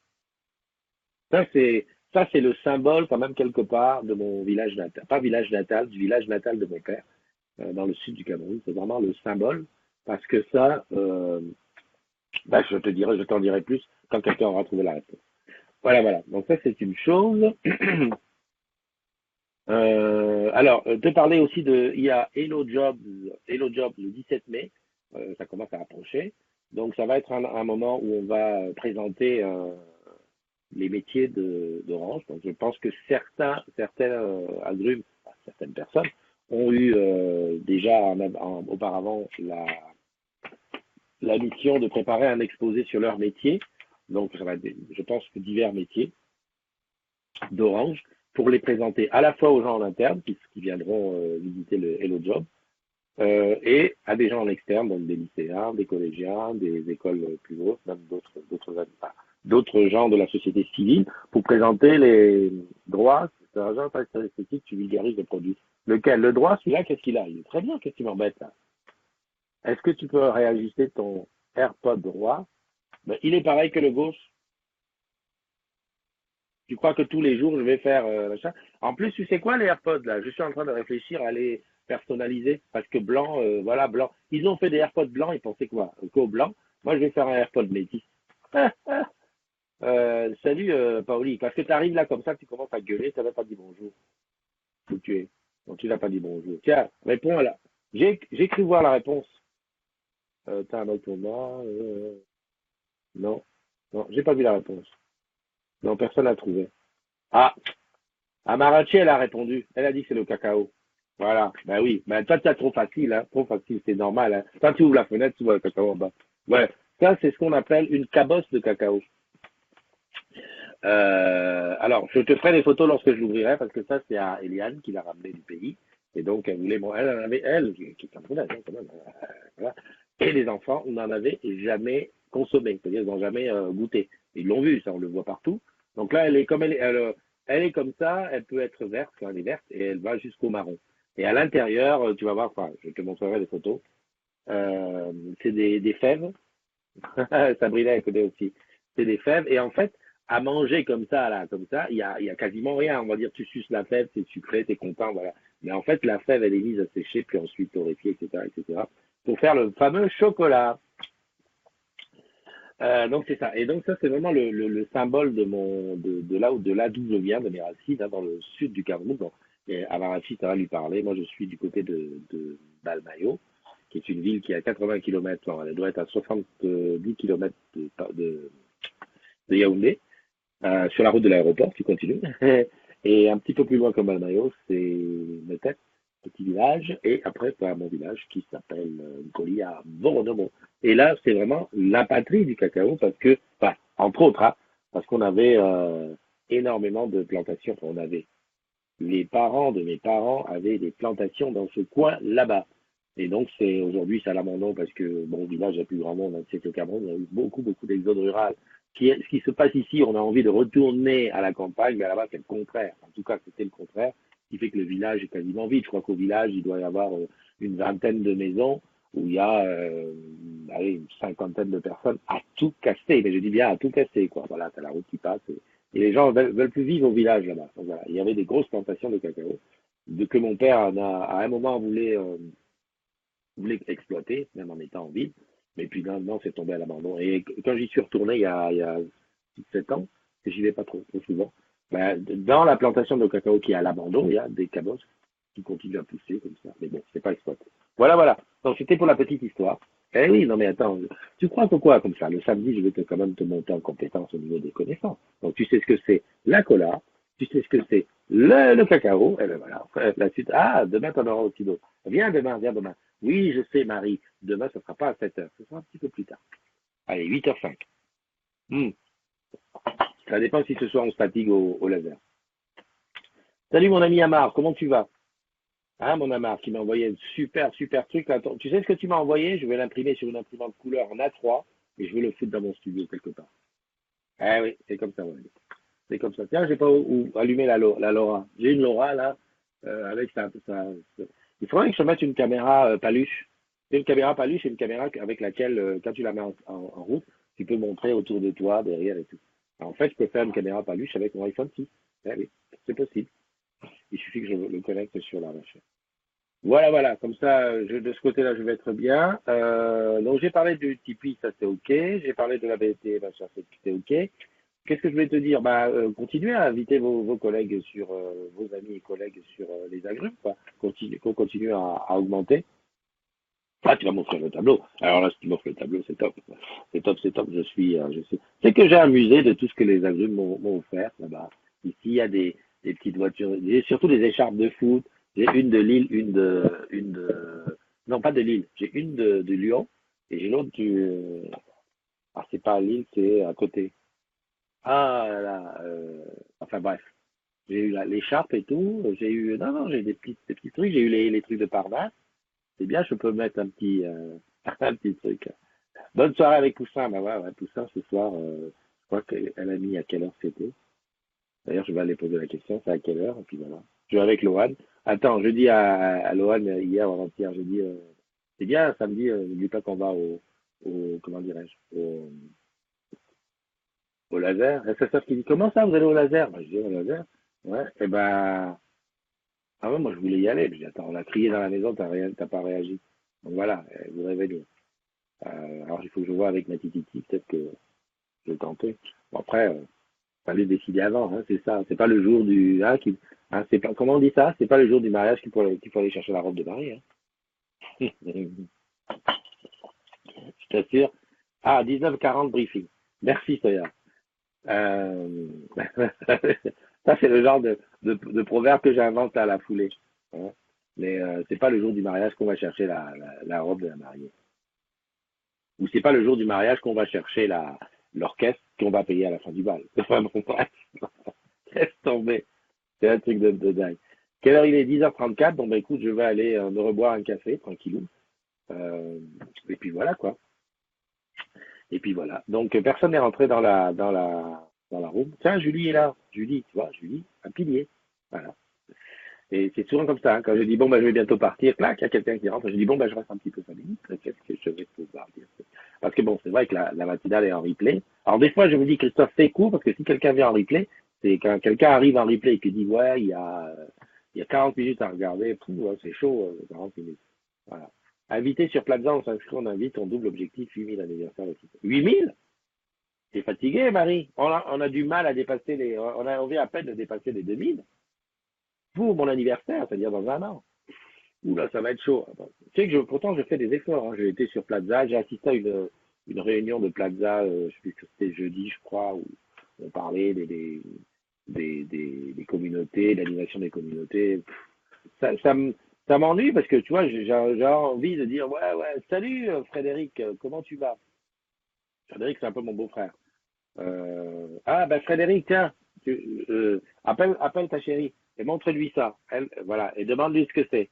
[SPEAKER 1] ça, c'est le symbole, quand même, quelque part, de mon village natal. Pas village natal, du village natal de mon père, dans le sud du Cameroun. C'est vraiment le symbole, parce que ça, bah, je t'en dirai plus quand quelqu'un aura trouvé la réponse. Voilà, voilà. Donc ça, c'est une chose. Te parler aussi il y a Hello Jobs le 17 mai, ça commence à approcher. Donc ça va être un moment où on va présenter les métiers d'Orange. Donc je pense que certains agrumes, certaines personnes ont eu déjà auparavant la mission de préparer un exposé sur leur métier. Donc ça va être, je pense que divers métiers d'Orange pour les présenter à la fois aux gens en interne qui viendront visiter le Hello Job et à des gens en externe, donc des lycéens, des collégiens, des écoles plus hautes, même d'autres gens de la société civile pour présenter les droits. C'est un genre esthétique, tu vulgarises le produit. Lequel? Le droit, celui-là, qu'est-ce qu'il a? Il est très bien, qu'est-ce qui m'embête là? Est-ce que tu peux réajuster ton AirPod droit? Ben, il est pareil que le gauche. Tu crois que tous les jours, je vais faire machin. En plus, tu sais quoi, les AirPods, là? Je suis en train de réfléchir à les personnaliser. Parce que blanc, voilà, blanc. Ils ont fait des AirPods blancs, ils pensaient quoi? Qu'au blanc. Moi, je vais faire un AirPod métis. Salut, Paoli. Parce que tu arrives là comme ça, tu commences à gueuler, tu n'avais pas dit bonjour. Où tu es. Donc, tu n'as pas dit bonjour. Tiens, réponds à la. J'ai cru voir la réponse. T'as un autre combat. Non. Non, j'ai pas vu la réponse. Non, personne n'a trouvé. Ah, Amarachi, elle a répondu. Elle a dit que c'est le cacao. Voilà. Ben oui. Ben toi, t'as trop facile, hein. Trop facile, c'est normal, hein. Quand tu ouvres la fenêtre, tu vois le cacao en bas. Ouais. Ça, c'est ce qu'on appelle une cabosse de cacao. Alors, je te ferai des photos lorsque je l'ouvrirai, parce que ça, c'est à Eliane qui l'a ramené du pays. Et donc, elle voulait, bon, elle en avait, elle, qui est camerounaise, hein, quand même, voilà. Et les enfants n'en avaient jamais consommé, c'est-à-dire ils n'ont jamais goûté. Ils l'ont vu, ça, on le voit partout. Donc là, elle est comme elle est comme ça, elle peut être verte quand elle est verte, et elle va jusqu'au marron. Et à l'intérieur, tu vas voir, enfin, je te montrerai des photos. C'est des fèves. Sabrina, elle connaît aussi. C'est des fèves. Et en fait, à manger comme ça, là, comme ça, il y a quasiment rien. On va dire, tu suces la fève, c'est sucré, t'es content, voilà. Mais en fait, la fève, elle est mise à sécher, puis ensuite torréfiée, etc., etc., pour faire le fameux chocolat. Donc c'est ça. Et donc ça, c'est vraiment le symbole de là d'où je viens, de mes racines, hein, dans le sud du Cameroun. Bon, et Avarachi, ça va lui parler. Moi, je suis du côté de Balmayo, qui est une ville qui est à 80 km, elle doit être à 70 km de Yaoundé, sur la route de l'aéroport, tu continues. Et un petit peu plus loin que Balmayo, c'est Metet, petit village, et après, tu as mon village qui s'appelle Nkoli à Voronomo. Et là, c'est vraiment la patrie du cacao parce que, enfin, entre autres, hein, parce qu'on avait énormément de plantations. Enfin, on avait les parents de mes parents avaient des plantations dans ce coin là-bas. Et donc, aujourd'hui, c'est à l'abandon parce que, bon, le village a plus grand monde, hein, c'est au Cameroun, il y a eu beaucoup d'exode rural. Ce qui se passe ici, on a envie de retourner à la campagne, mais là-bas, c'est le contraire. En tout cas, c'était le contraire, ce qui fait que le village est quasiment vide. Je crois qu'au village, il doit y avoir une vingtaine de maisons où il y a allez, une cinquantaine de personnes à tout casser. Mais je dis bien à tout casser, quoi. Voilà, c'est la route qui passe. Et les gens veulent plus vivre au village là-bas. Donc, voilà, il y avait des grosses plantations de cacao que mon père à un moment voulait exploiter, même en étant en ville. Mais puis non, c'est tombé à l'abandon. Et quand j'y suis retourné il y a 7 ans, et j'y vais pas trop souvent, ben, dans la plantation de cacao qui est à l'abandon, il y a des cabosses qui continuent à pousser comme ça. Mais bon, c'est pas exploité. Voilà. Donc c'était pour la petite histoire. Eh oui, non mais attends, tu crois que quoi comme ça? Le samedi, je vais quand même te monter en compétence au niveau des connaissances. Donc tu sais ce que c'est la cola, tu sais ce que c'est le cacao, et ben voilà. La suite, ah, demain t'en auras aussi d'autres. Viens demain. Oui, je sais, Marie, demain ça sera pas à 7 heures, ce sera un petit peu plus tard. Allez, 8h05. Ça dépend si ce soir on se fatigue au laser. Salut mon ami Amar, comment tu vas? Ah, mon Amar, qui m'a envoyé un super truc. Attends, tu sais ce que tu m'as envoyé? Je vais l'imprimer sur une imprimante couleur en A3 et je vais le foutre dans mon studio quelque part. Ah oui, c'est comme ça, ouais. C'est comme ça. Tiens, j'ai pas où allumer la Laura. J'ai une Laura là, avec il faudrait que je mette une caméra paluche. C'est une caméra paluche, c'est une caméra avec laquelle, quand tu la mets en route, tu peux montrer autour de toi, derrière et tout. Alors, en fait, je peux faire une caméra paluche avec mon iPhone 6. Eh oui, c'est possible. Il suffit que je le connecte sur la machine. Voilà. Comme ça, de ce côté-là, je vais être bien. Donc, j'ai parlé du Tipeee, ça c'est OK. J'ai parlé de la BNT, ça c'est OK. Qu'est-ce que je vais te dire? Bah, continuez à inviter vos collègues sur vos amis et collègues sur les agrumes, quoi. Qu'on continue à augmenter. Ah, tu vas m'offrir le tableau. Alors là, si tu m'offres le tableau, c'est top. C'est top, c'est top. Je sais. C'est que j'ai amusé de tout ce que les agrumes m'ont offert là-bas. Ici, il y a des petites voitures, surtout des écharpes de foot. J'ai une de Lille, non, pas de Lille. J'ai une de Lyon et j'ai l'autre ah, c'est pas à Lille, c'est à côté. Ah là, enfin bref. J'ai eu l'écharpe et tout. J'ai eu, non, non, j'ai des petits trucs. J'ai eu les trucs de Parnasse. C'est bien, je peux mettre un petit, un petit truc. Bonne soirée avec Poussin. Bah ouais, ouais, Poussin ce soir, je crois qu'elle a mis à quelle heure c'était. D'ailleurs, je vais aller poser la question, c'est à quelle heure, et puis voilà. Je vais avec Lohan. Attends, je dis à Lohan hier ou avant-hier, j'ai dit, c'est bien, samedi, n'oublie pas qu'on va comment dirais-je, au laser. Et sa sœur qui dit, comment ça, vous allez au laser? Bah, je dis, au laser. Ouais, et ben, ah ouais, moi je voulais y aller. Je dis, attends, on a crié dans la maison, t'as pas réagi. Donc voilà, vous réveillez. Alors il faut que je vois avec ma tititi, peut-être que je vais tenter. Bon après, fallait décider avant, hein, c'est ça. C'est pas le jour du, c'est pas, comment on dit ça? C'est pas le jour du mariage qu'il faut aller chercher la robe de mariée, hein. Je t'assure. Ah, 19h40 briefing. Merci Soya. Euh... ça c'est le genre de proverbe que j'invente à la foulée, hein. Mais c'est pas le jour du mariage qu'on va chercher la robe de la mariée. Ou c'est pas le jour du mariage qu'on va chercher l'orchestre qu'on va payer à la fin du bal. Enfin bon, bref, laisse tomber. C'est un truc de dingue. Quelle heure il est? 10h34. Bon, bah écoute, je vais aller me reboire un café, tranquillou. Euh, et puis voilà, quoi. Et puis voilà. Donc, personne n'est rentré dans la room. Tiens, Julie est là. Julie, tu vois, Julie, un pilier. Voilà. Et c'est souvent comme ça, hein. Quand je dis, bon, bah, je vais bientôt partir, clac, il y a quelqu'un qui rentre. Je dis, bon, bah, je reste un petit peu 5 minutes. Qu'est-ce que je vais pouvoir dire? Parce que bon, c'est vrai que la matinale est en replay. Alors, des fois, je me dis, Christophe, fais court, parce que si quelqu'un vient en replay, c'est quand quelqu'un arrive en replay et qui dit, ouais, il y a 40 minutes à regarder, ouais, c'est chaud, 40 minutes. Voilà. Invité sur Plaza, on s'inscrit, on invite, on double objectif, 8000 anniversaire aussi. 8000? T'es fatigué, Marie? On a du mal à dépasser on vient à peine de dépasser les 2000 pour mon anniversaire, c'est-à-dire dans un an. Oula, ça va être chaud. Tu sais que pourtant, je fais des efforts, hein. J'ai été sur Plaza, j'ai assisté à une réunion de Plaza, je sais plus que c'était jeudi, je crois, où on parlait des communautés, de l'animation des communautés. Ça m'ennuie parce que, tu vois, j'ai envie de dire, ouais, ouais, salut Frédéric, comment tu vas? Frédéric, c'est un peu mon beau-frère. Ah, ben Frédéric, tiens, appelle ta chérie et montre-lui ça. Elle, voilà, et demande-lui ce que c'est.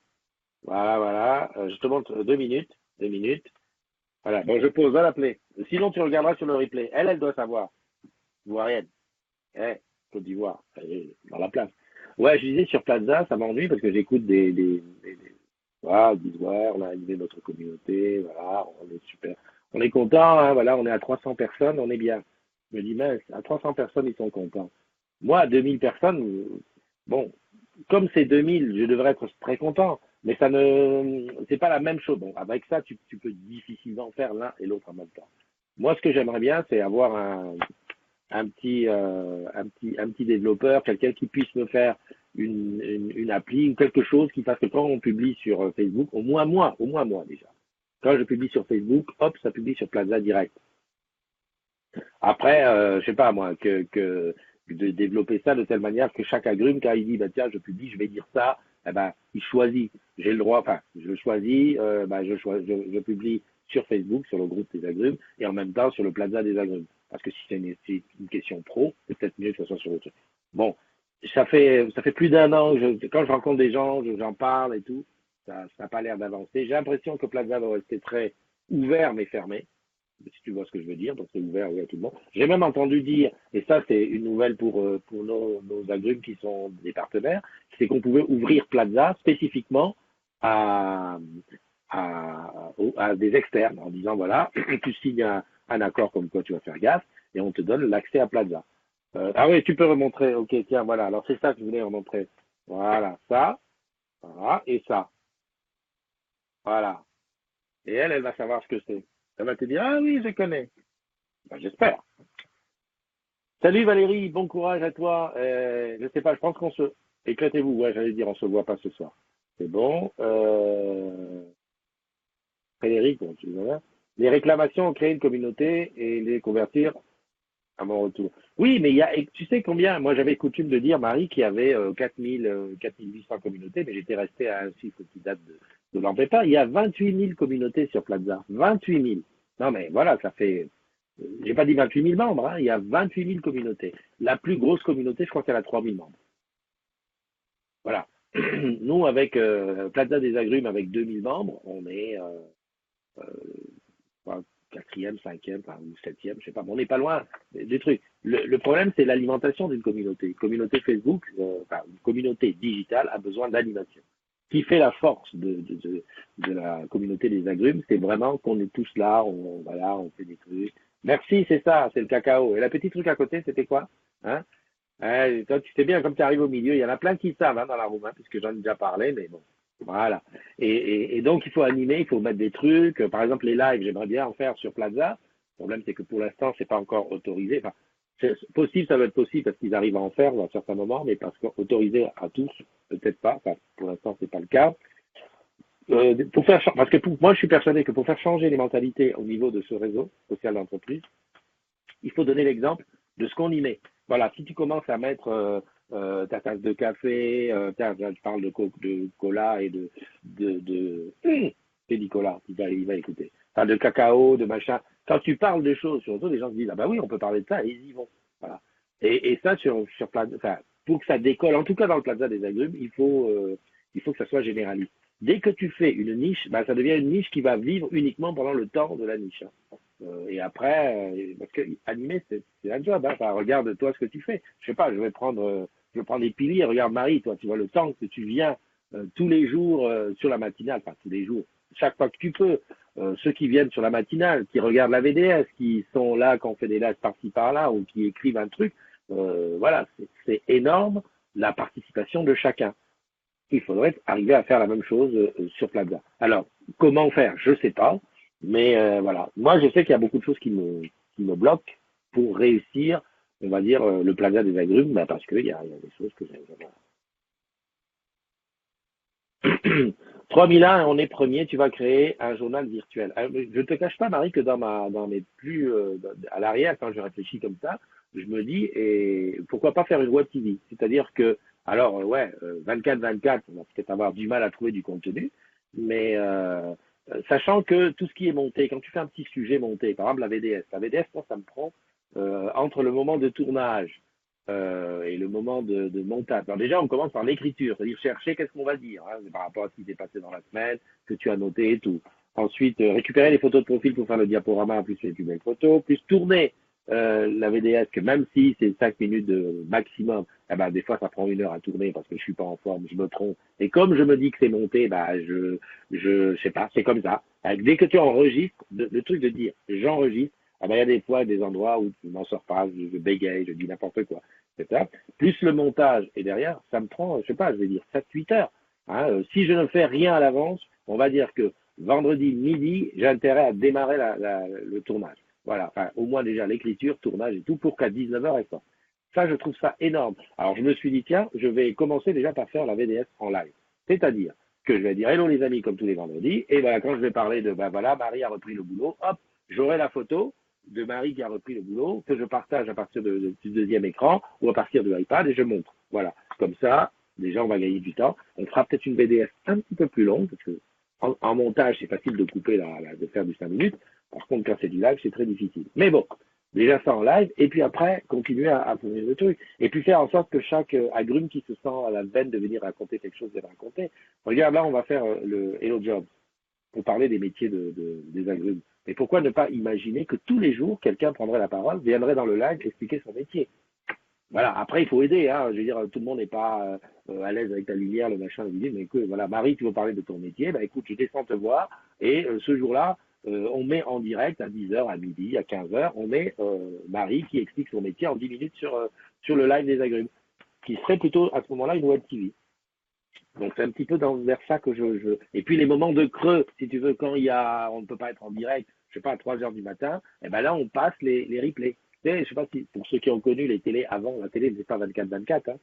[SPEAKER 1] Voilà, voilà. Je te montre 2 minutes. 2 minutes. Voilà. Bon, je pose, va l'appeler. Sinon, tu regarderas sur le replay. Elle doit savoir. Ivoirienne. Eh, Côte d'Ivoire. Elle est dans la place. Ouais, je disais sur Plaza, ça m'ennuie parce que j'écoute voilà, ils disent, ouais, on a animé notre communauté, voilà, on est super. On est content, hein, voilà, on est à 300 personnes, on est bien. Je me dis, mince, à 300 personnes, ils sont contents. Moi, à 2000 personnes, bon, comme c'est 2000, je devrais être très content. Mais c'est pas la même chose. Bon, avec ça, tu peux difficilement faire l'un et l'autre en même temps. Moi, ce que j'aimerais bien, c'est avoir un petit développeur, quelqu'un qui puisse me faire une appli ou quelque chose qui fasse que quand on publie sur Facebook, au moins moi déjà. Quand je publie sur Facebook, hop, ça publie sur Plaza direct. Après, je sais pas moi, de développer ça de telle manière que chaque agrume, quand il dit bah tiens, je publie, je vais dire ça, eh ben il choisit. J'ai le droit, enfin, je choisis, je publie sur Facebook, sur le groupe des agrumes, et en même temps sur le Plaza des agrumes. Parce que si c'est une question pro, c'est peut-être mieux que ce soit sur le truc. Bon, ça fait plus d'un an que quand je rencontre des gens, j'en parle et tout, ça n'a pas l'air d'avancer. J'ai l'impression que Plaza va rester très ouvert mais fermé, si tu vois ce que je veux dire, donc c'est ouvert oui, à tout le monde. J'ai même entendu dire, et ça c'est une nouvelle pour nos agrumes qui sont des partenaires, c'est qu'on pouvait ouvrir Plaza spécifiquement à, à des externes, en disant voilà, tu signes un accord comme quoi tu vas faire gaffe, et on te donne l'accès à Plaza. Ah oui, tu peux remontrer, ok, tiens, voilà, alors c'est ça que je voulais remontrer. Voilà, ça, voilà, et ça, voilà. Et elle va savoir ce que c'est. Elle va te dire, ah oui, je connais. Ben, j'espère. Salut Valérie, bon courage à toi. Je sais pas, je pense qu'on se... Éclatez-vous, ouais, j'allais dire, on se voit pas ce soir. C'est bon. Frédéric, bon, tu vois. Les réclamations ont créé une communauté et les convertir à mon retour. Oui, mais il y a, et tu sais combien, moi j'avais coutume de dire, Marie, qu'il y avait 4000, 4800 communautés, mais j'étais resté à un chiffre qui date de l'an pas. Il y a 28 000 communautés sur Plaza. 28 000. Non mais voilà, ça fait, j'ai pas dit 28 000 membres, hein, il y a 28 000 communautés. La plus grosse communauté, je crois qu'elle a 3 000 membres. Voilà. Nous, avec Plaza des Agrumes, avec 2000 membres, on est enfin, quatrième, cinquième, enfin, ou septième, je sais pas, mais on n'est pas loin des trucs. Le problème, c'est l'alimentation d'une communauté. Une communauté Facebook, enfin, une communauté digitale a besoin d'animation. Ce qui fait la force de la communauté des agrumes, c'est vraiment qu'on est tous là, voilà, on fait des trucs. Merci, c'est ça, c'est le cacao. Et la petite truc à côté, c'était quoi? Hein? Toi, tu sais bien, comme tu arrives au milieu, il y en a plein qui savent hein, dans la room, hein, puisque j'en ai déjà parlé, mais bon, voilà. Et donc, il faut animer, il faut mettre des trucs. Par exemple, les lives, j'aimerais bien en faire sur Plaza. Le problème, c'est que pour l'instant, c'est pas encore autorisé. Enfin, c'est possible, ça va être possible parce qu'ils arrivent à en faire à un certain moment, mais parce qu'autorisé à tous, peut-être pas. Enfin, pour l'instant, c'est pas le cas. Parce que moi, je suis persuadé que pour faire changer les mentalités au niveau de ce réseau social d'entreprise, il faut donner l'exemple de ce qu'on y met. Voilà, si tu commences à mettre ta tasse de café, je parle de cola et c'est Nicolas, il va écouter. Enfin, de cacao, de machin. Quand tu parles de choses sur les gens se disent, ah bah oui, on peut parler de ça, et ils y vont. Voilà. Et ça, sur Plaza, enfin, pour que ça décolle, en tout cas dans le Plaza des Agrumes, il faut que ça soit généraliste. Dès que tu fais une niche, bah, ça devient une niche qui va vivre uniquement pendant le temps de la niche. Hein. Et après, parce que animer, c'est un job. Hein. Enfin, regarde toi ce que tu fais. Je sais pas, je vais prendre les piliers. Regarde Marie, toi, tu vois le temps que tu viens tous les jours sur la matinale, enfin tous les jours, chaque fois que tu peux. Ceux qui viennent sur la matinale, qui regardent la VDS, qui sont là quand on fait des lives par-ci par-là ou qui écrivent un truc, voilà, c'est énorme la participation de chacun. Il faudrait arriver à faire la même chose sur Plaza. Alors, comment faire? Je sais pas, mais voilà. Moi, je sais qu'il y a beaucoup de choses qui me bloquent pour réussir, on va dire, le Plaza des Agrumes, bah, parce qu'il y a des choses que j'aime. 3001, on est premier, tu vas créer un journal virtuel. Je ne te cache pas, Marie, que dans mes plus à l'arrière, quand je réfléchis comme ça, je me dis, et pourquoi pas faire une web TV? C'est-à-dire que, alors, ouais, 24-24, on va peut-être avoir du mal à trouver du contenu, mais sachant que tout ce qui est monté, quand tu fais un petit sujet monté, par exemple la VDS, moi, ça me prend entre le moment de tournage et le moment de montage. Alors déjà, on commence par l'écriture, c'est-à-dire chercher qu'est-ce qu'on va dire hein, par rapport à ce qui s'est passé dans la semaine, que tu as noté et tout. Ensuite, récupérer les photos de profil pour faire le diaporama, plus les plus belles photos, plus tourner la VDS, que même si c'est 5 minutes de maximum, eh ben, des fois ça prend 1 heure à tourner parce que je suis pas en forme, je me trompe. Et comme je me dis que c'est monté, bah, je sais pas, c'est comme ça. Dès que tu enregistres, le truc de dire j'enregistre, ah ben, il y a des fois des endroits où je m'en sors pas, je bégaye, je dis n'importe quoi. C'est ça. Plus le montage et derrière, ça me prend, je sais pas, je vais dire 7-8 heures. Hein. Si je ne fais rien à l'avance, on va dire que vendredi midi, j'ai intérêt à démarrer le tournage. Voilà, enfin, au moins déjà l'écriture, tournage et tout, pour qu'à 19 heures elle sorte. Ça, je trouve ça énorme. Alors, je me suis dit, tiens, je vais commencer déjà par faire la VDS en live. C'est-à-dire que je vais dire hello les amis comme tous les vendredis, et ben, quand je vais parler de, ben voilà, Marie a repris le boulot, hop, j'aurai la photo de Marie qui a repris le boulot, que je partage à partir du deuxième écran ou à partir de l'iPad et je montre. Voilà. Comme ça, déjà, on va gagner du temps. On fera peut-être une BDF un petit peu plus longue, parce que en montage, c'est facile de couper, de faire du 5 minutes. Par contre, quand c'est du live, c'est très difficile. Mais bon, déjà ça en live, et puis après, continuer à fournir le truc. Et puis faire en sorte que chaque agrume qui se sent à la veine de venir raconter quelque chose, de raconter. Regarde, là, on va faire le Hello Job pour parler des métiers des agrumes. Mais pourquoi ne pas imaginer que tous les jours, quelqu'un prendrait la parole, viendrait dans le live expliquer son métier. Voilà, après, il faut aider. Hein. Je veux dire, tout le monde n'est pas à l'aise avec la lumière, le machin, le bidule, mais écoute, voilà, Marie, tu veux parler de ton métier, bah écoute, je descends te voir, et ce jour-là, on met en direct à 10 heures, à midi, à 15 heures, on met Marie qui explique son métier en 10 minutes sur le live des agrumes, qui serait plutôt à ce moment-là une web TV. Donc c'est un petit peu vers ça que je... Et puis les moments de creux, si tu veux, quand on ne peut pas être en direct, je sais pas, à 3 heures du matin, et ben là on passe les replays. Tu sais, je sais pas si, pour ceux qui ont connu les télés avant, la télé n'était pas 24/24, hein.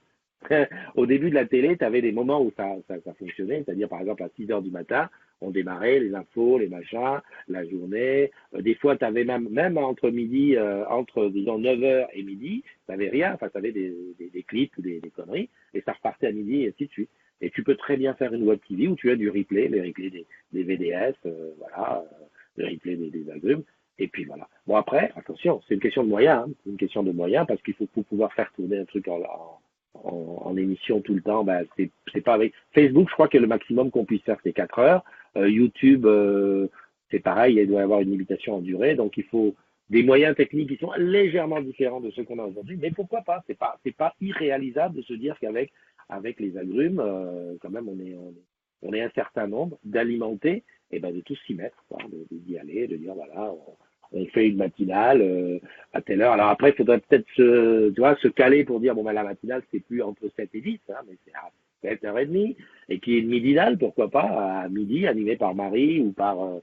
[SPEAKER 1] Au début de la télé, tu avais des moments où ça fonctionnait, c'est-à-dire par exemple à 6 heures du matin, on démarrait les infos, les machins, la journée. Des fois, tu avais même entre midi, entre disons 9 heures et midi, tu n'avais rien, enfin tu avais des clips ou des conneries, et ça repartait à midi et ainsi de suite. Et tu peux très bien faire une web TV où tu as du replay, les replays des VDS, voilà, le replay des agrumes. Et puis voilà. Bon après, attention, c'est une question de moyens, hein. C'est une question de moyens parce qu'il faut pour pouvoir faire tourner un truc en émission tout le temps, ben, c'est pas avec Facebook, je crois que le maximum qu'on puisse faire c'est 4 heures. YouTube, c'est pareil, il doit y avoir une limitation en durée, donc il faut des moyens techniques qui sont légèrement différents de ceux qu'on a aujourd'hui, mais pourquoi pas? C'est pas irréalisable de se dire qu'avec les agrumes, quand même on est un certain nombre d'alimenter et ben de tous s'y mettre, quoi, d'y aller, de dire voilà, on fait une matinale à telle heure. Alors après, il faudrait peut-être se caler pour dire bon ben la matinale c'est plus entre 7 et 10, hein, mais c'est à 7h30, et qu'il y ait une midinale, pourquoi pas, à midi, animée par Marie ou par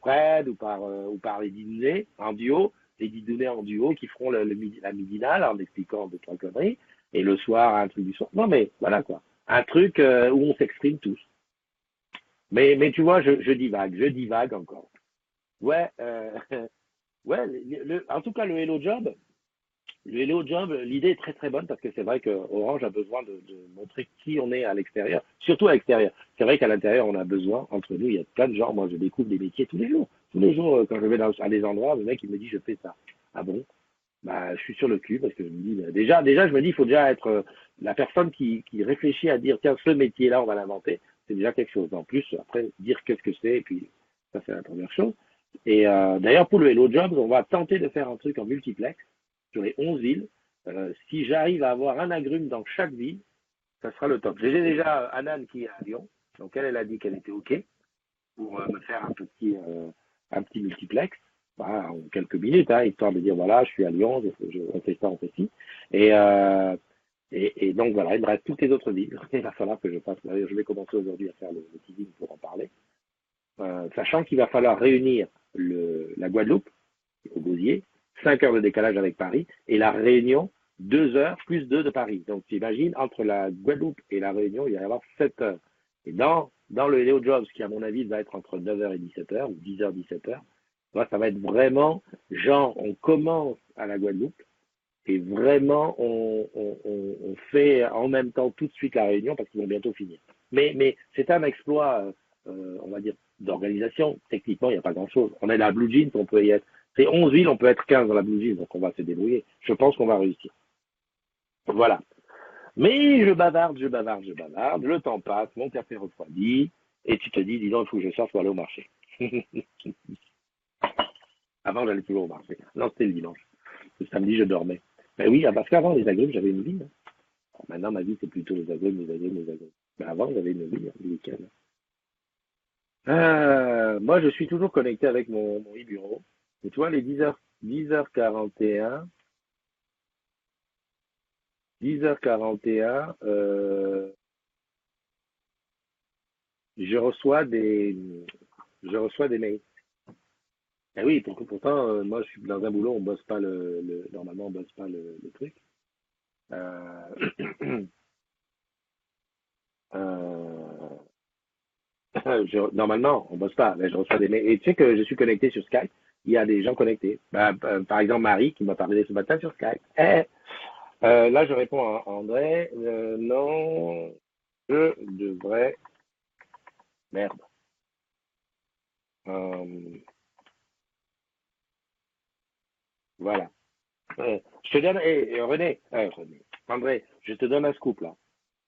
[SPEAKER 1] Fred ou par les Didounet en duo, les Didounet en duo qui feront la midinale en expliquant deux, trois conneries, et le soir un truc du soir. Non mais voilà quoi. Un truc où on s'exprime tous. Mais tu vois, je divague encore. Ouais, ouais, en tout cas, le Hello Job, l'idée est très très bonne parce que c'est vrai que Orange a besoin de montrer qui on est à l'extérieur, surtout à l'extérieur. C'est vrai qu'à l'intérieur, on a besoin, entre nous, il y a plein de gens. Moi, je découvre des métiers tous les jours. Tous les jours, quand je vais à des endroits, le mec, il me dit, je fais ça. Ah bon? Bah, je suis sur le cul parce que je me dis, déjà, je me dis, il faut déjà être la personne qui réfléchit à dire, tiens, ce métier-là, on va l'inventer. C'est déjà quelque chose. En plus, après, dire qu'est-ce que c'est, et puis ça, c'est la première chose. Et d'ailleurs, pour le Hello Jobs, on va tenter de faire un truc en multiplex sur les 11 villes. Si j'arrive à avoir un agrume dans chaque ville, ça sera le top. J'ai déjà Anan qui est à Lyon, donc elle a dit qu'elle était OK pour me faire un petit multiplex, voilà, en quelques minutes, hein, histoire de dire voilà, je suis à Lyon, on fait ça, on fait ci. Et, donc voilà, il me reste toutes les autres villes. Il va falloir que je fasse. Je vais commencer aujourd'hui à faire le teasing pour en parler. Sachant qu'il va falloir réunir la Guadeloupe, au Gosier, 5 heures de décalage avec Paris, et la Réunion, 2 heures plus 2 de Paris. Donc tu imagines, entre la Guadeloupe et la Réunion, il va y avoir 7 heures. Et dans le Léo Jobs, qui à mon avis va être entre 9 heures et 17 heures, ou 10 heures, 17 heures, ça va être vraiment, genre, on commence à la Guadeloupe, et vraiment, on fait en même temps tout de suite la Réunion, parce qu'ils vont bientôt finir. Mais c'est un exploit, on va dire, d'organisation. Techniquement, il n'y a pas grand-chose. On est la Blue Jeans, on peut y être. C'est 11 villes, on peut être 15 dans la Blue Jeans, donc on va se débrouiller. Je pense qu'on va réussir. Voilà. Mais je bavarde, je bavarde, je bavarde. Le temps passe, mon café refroidit, et tu te dis, dis donc, il faut que je sorte pour aller au marché. Avant, j'allais toujours au marché. Non, c'était le dimanche. Le samedi, je dormais. Mais oui, parce qu'avant, les agrumes, j'avais une vie, hein. Maintenant, ma vie, c'est plutôt les agrumes, les agrumes, les agrumes. Mais avant, j'avais une vie, hein, le week-end. Moi, je suis toujours connecté avec mon e-bureau. Et tu vois, les 10h41, 10h41, je reçois des, je reçois des mails. Eh oui, pourtant, moi, je suis dans un boulot, on bosse pas normalement, on bosse pas le truc. Euh, euh, normalement, on bosse pas, mais je reçois des mails. Et tu sais que je suis connecté sur Skype. Il y a des gens connectés. Par exemple, Marie qui m'a parlé ce matin sur Skype. Là, je réponds à André. Non, je devrais. Merde. Euh, voilà. Je te donne. René, André, je te donne un scoop là.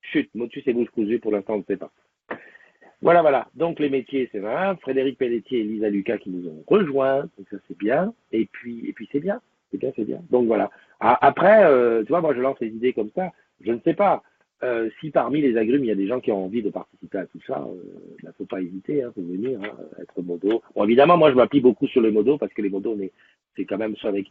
[SPEAKER 1] Chut, motus et bouche cousue, pour l'instant, on ne sait pas. Voilà, voilà. Donc les métiers, c'est vrai. Frédéric Pelletier et Lisa Lucas qui nous ont rejoints. Donc ça, c'est bien. Et puis c'est bien. C'est bien, c'est bien. Donc voilà. Après, tu vois, moi, je lance les idées comme ça. Je ne sais pas. Si parmi les agrumes, il y a des gens qui ont envie de participer à tout ça, il ne faut pas hésiter, hein, faut venir, hein, être modo. Bon, évidemment, moi, je m'appuie beaucoup sur les modos parce que les modos, c'est quand même ceux avec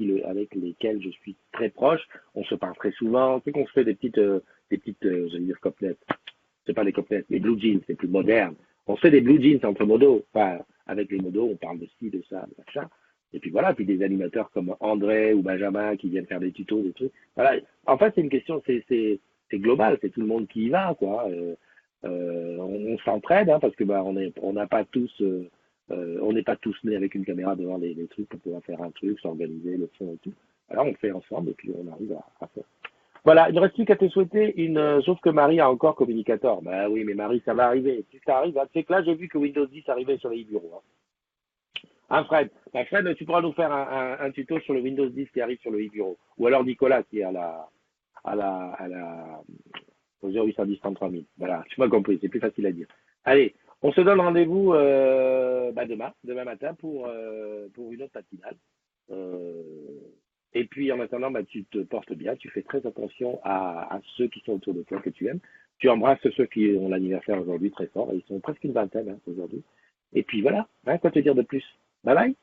[SPEAKER 1] lesquels je suis très proche. On se parle très souvent. Tu sais qu'on se fait des petites, je veux dire, coplettes. C'est pas des coplettes, les blue jeans, c'est plus moderne. On se fait des blue jeans entre modos. Enfin, avec les modos, on parle de ci, de ça, de machin. Et puis voilà, puis des animateurs comme André ou Benjamin qui viennent faire des tutos, des trucs. Voilà. En fait, c'est une question, c'est global, c'est tout le monde qui y va, quoi. On s'entraide, hein, parce que bah, on n'a pas tous, on n'est pas tous nés avec une caméra devant les trucs pour pouvoir faire un truc, s'organiser, le son et tout. Alors on fait ensemble et puis on arrive à faire. Voilà, il ne reste plus qu'à te souhaiter sauf que Marie a encore communicateur. Bah oui, mais Marie, ça va arriver. Si ça arrive, hein, tu sais que là, j'ai vu que Windows 10 arrivait sur les bureaux. Hein. Fred. Bah, Fred, tu pourras nous faire un tuto sur le Windows 10 qui arrive sur le e-bureau. Ou alors Nicolas qui est au 0810 3000. Voilà, tu m'as compris, c'est plus facile à dire. Allez, on se donne rendez-vous demain matin pour une autre matinale. Euh, et puis en attendant, bah, tu te portes bien, tu fais très attention à ceux qui sont autour de toi que tu aimes. Tu embrasses ceux qui ont l'anniversaire aujourd'hui très fort, ils sont presque une vingtaine hein, aujourd'hui. Et puis voilà, hein, quoi te dire de plus? Bye bye.